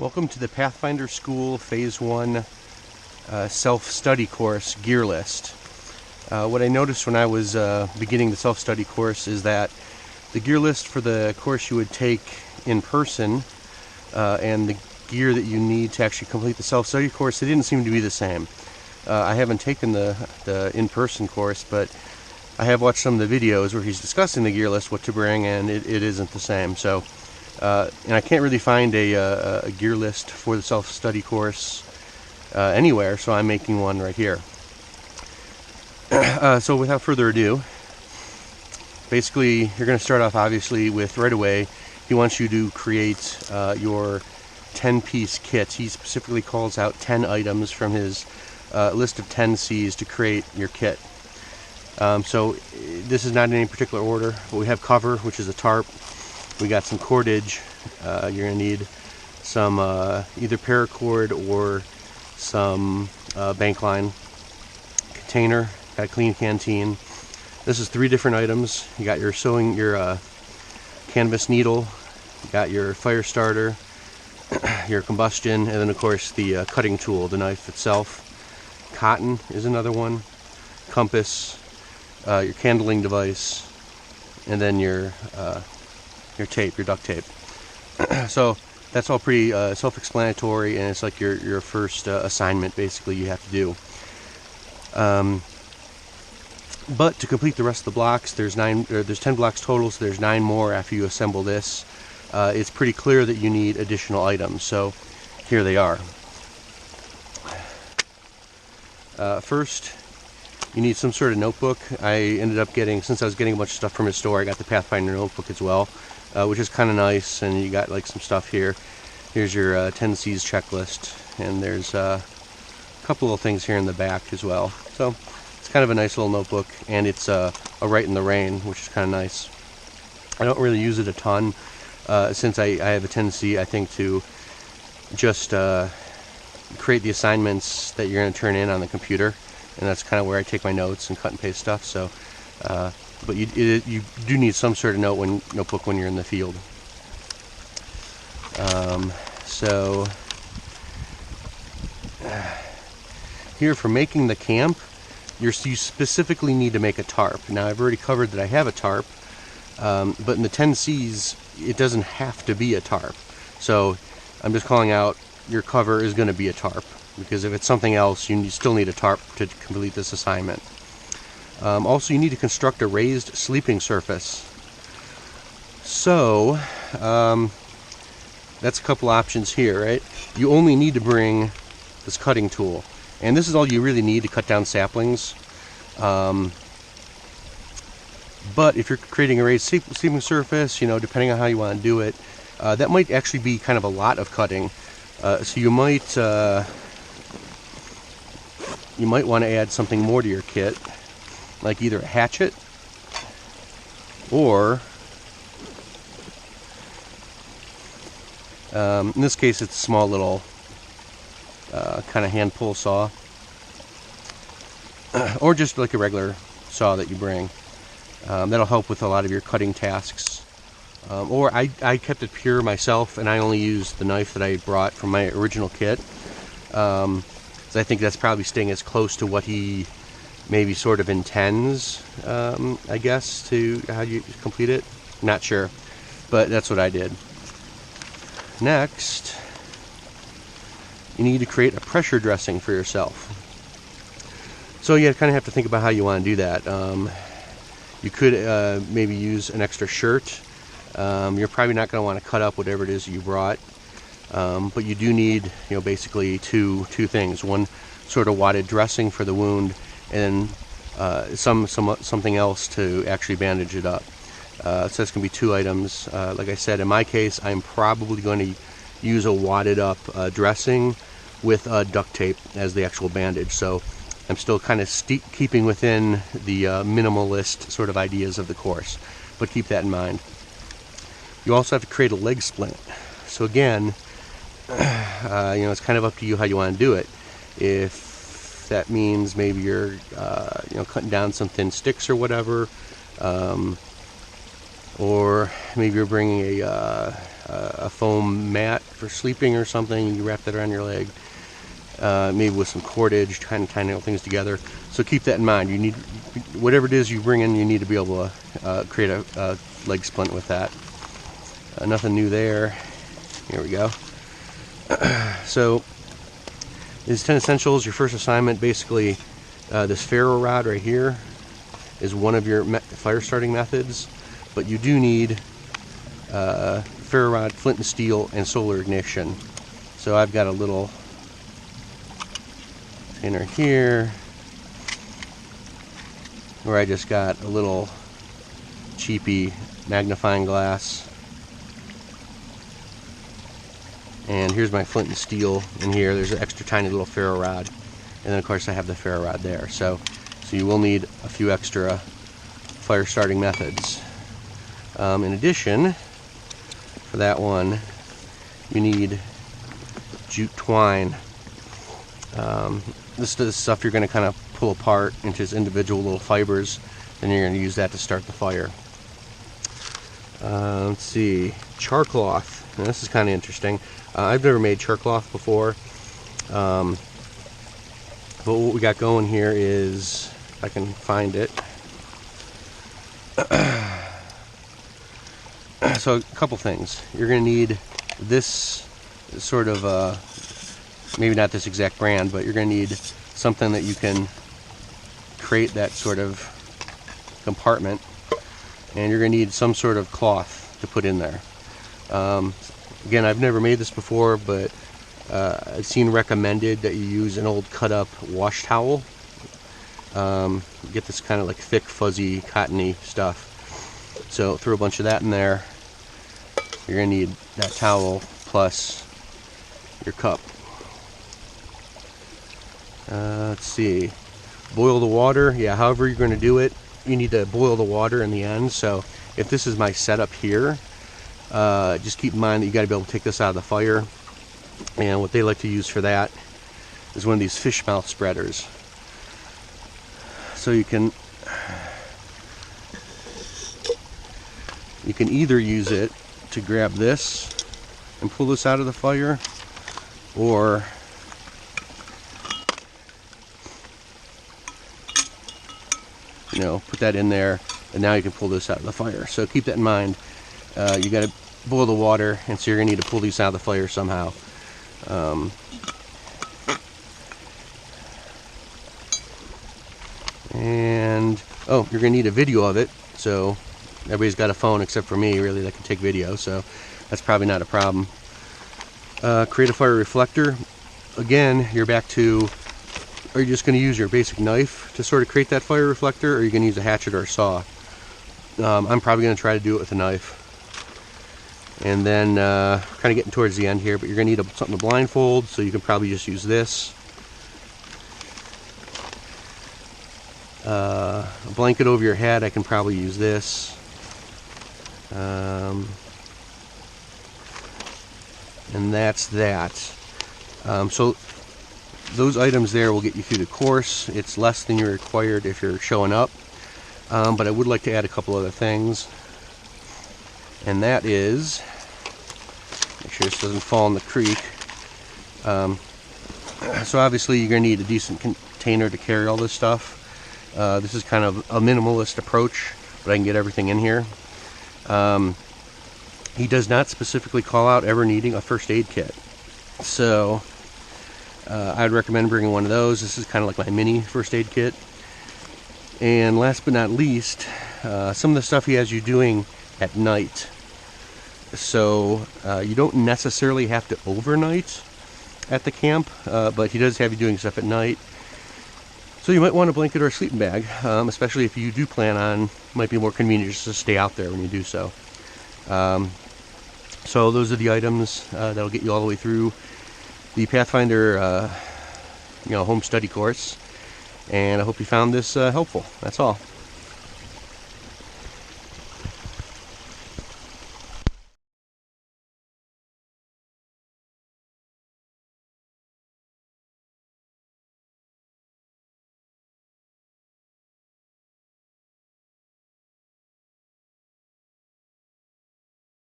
Welcome to the Pathfinder School Phase 1 self-study course gear list. What I noticed when I was beginning the self-study course is that the gear list for the course you would take in person and the gear that you need to actually complete the self-study course, they didn't seem to be the same. I haven't taken the in-person course, but I have watched some of the videos where he's discussing the gear list, what to bring, and it isn't the same. So, and I can't really find a gear list for the self-study course anywhere, so I'm making one right here. So without further ado, basically you're going to start off obviously with, right away, he wants you to create your 10-piece kit. He specifically calls out 10 items from his list of 10 C's to create your kit. So this is not in any particular order, but we have cover, which is a tarp. We got some cordage. You're going to need some either paracord or some bank line. Container, got a clean canteen. This is 3 different items. You got your canvas needle, you got your fire starter, your combustion, and then of course the cutting tool, the knife itself. Cotton is another one. Compass, your candling device, and then your tape, your duct tape. So that's all pretty self-explanatory, and it's like your first assignment basically you have to do. But to complete the rest of the blocks, there's 10 blocks total, so there's 9 more after you assemble this. It's pretty clear that you need additional items, so here they are. First, you need some sort of notebook. I ended up getting, since I was getting a bunch of stuff from his store, I got the Pathfinder notebook as well, which is kind of nice. And you got like some stuff here. Here's your 10 C's checklist, and there's a couple of things here in the back as well. So it's kind of a nice little notebook, and it's a Write in the Rain, which is kind of nice. I don't really use it a ton, since I have a tendency, I think, to just create the assignments that you're going to turn in on the computer, and that's kind of where I take my notes and cut and paste stuff. So, but you do need some sort of notebook when you're in the field. So here for making the camp, you specifically need to make a tarp. Now I've already covered that I have a tarp, but in the 10 C's it doesn't have to be a tarp. So I'm just calling out your cover is going to be a tarp, because if it's something else, you still need a tarp to complete this assignment. Also, you need to construct a raised sleeping surface. So that's a couple options here, right? You only need to bring this cutting tool, and this is all you really need to cut down saplings. But if you're creating a raised sleeping surface, depending on how you want to do it, that might actually be kind of a lot of cutting. So you might want to add something more to your kit, like either a hatchet or, in this case, it's a small little kind of hand pull saw, or just like a regular saw that you bring. That'll help with a lot of your cutting tasks. Or I kept it pure myself, and I only used the knife that I brought from my original kit. So I think that's probably staying as close to what he maybe sort of intends, I guess, to how you complete it. Not sure, but that's what I did. Next, you need to create a pressure dressing for yourself. So you kind of have to think about how you want to do that. You could maybe use an extra shirt. You're probably not going to want to cut up whatever it is you brought, but you do need, basically two things. One sort of wadded dressing for the wound, and something else to actually bandage it up. So that's going to be 2 items. Like I said, in my case, I'm probably going to use a wadded up dressing with duct tape as the actual bandage. So I'm still kind of keeping within the minimalist sort of ideas of the course, but keep that in mind. You also have to create a leg splint. So again, it's kind of up to you how you want to do it. If that means maybe you're, cutting down some thin sticks or whatever, or maybe you're bringing a a foam mat for sleeping or something. You wrap that around your leg, maybe with some cordage, trying to tie nail things together. So keep that in mind. You need, whatever it is you bring in, you need to be able to create a leg splint with that. Nothing new there. Here we go. So these 10 essentials, your first assignment, basically this ferro rod right here is one of your fire starting methods, but you do need ferro rod, flint and steel, and solar ignition. So I've got a little container here where I just got a little cheapy magnifying glass, and here's my flint and steel in here. There's an extra tiny little ferro rod, and then of course I have the ferro rod there. So you will need a few extra fire starting methods. In addition, for that one, you need jute twine. This is stuff you're going to kind of pull apart into its individual little fibers, and you're going to use that to start the fire. Let's see, char cloth. Now, this is kind of interesting. I've never made char cloth before, but what we got going here is, if I can find it. So a couple things. You're going to need this sort of, maybe not this exact brand, but you're going to need something that you can create that sort of compartment, and you're going to need some sort of cloth to put in there. Again, I've never made this before, but I've seen recommended that you use an old cut up wash towel. Get this kind of like thick, fuzzy, cottony stuff. So throw a bunch of that in there. You're going to need that towel plus your cup. Let's see. Boil the water. Yeah, however you're going to do it, you need to boil the water in the end. So if this is my setup here, just keep in mind that you got to be able to take this out of the fire. And what they like to use for that is one of these fish mouth spreaders. So you can either use it to grab this and pull this out of the fire, or put that in there, and now you can pull this out of the fire. So keep that in mind. You got to boil the water, and so you're going to need to pull these out of the fire somehow. And you're going to need a video of it. So everybody's got a phone except for me, really, that can take video, so that's probably not a problem. Create a fire reflector. Again, you're back to, are you just going to use your basic knife to sort of create that fire reflector, or are you going to use a hatchet or a saw? I'm probably going to try to do it with a knife. And then, kind of getting towards the end here, but you're going to need something to blindfold, so you can probably just use this. A blanket over your head, I can probably use this. And that's that. So those items there will get you through the course. It's less than you're required if you're showing up, but I would like to add a couple other things, and that is, make sure this doesn't fall in the creek. So obviously you're going to need a decent container to carry all this stuff. This is kind of a minimalist approach, but I can get everything in here. He does not specifically call out ever needing a first aid kit, so I'd recommend bringing one of those. This is kind of like my mini first aid kit. And last but not least, some of the stuff he has you doing at night. So you don't necessarily have to overnight at the camp, but he does have you doing stuff at night. So you might want a blanket or a sleeping bag, especially if you do plan on, might be more convenient just to stay out there when you do so. So those are the items that'll get you all the way through the Pathfinder home study course, and I hope you found this helpful. That's all.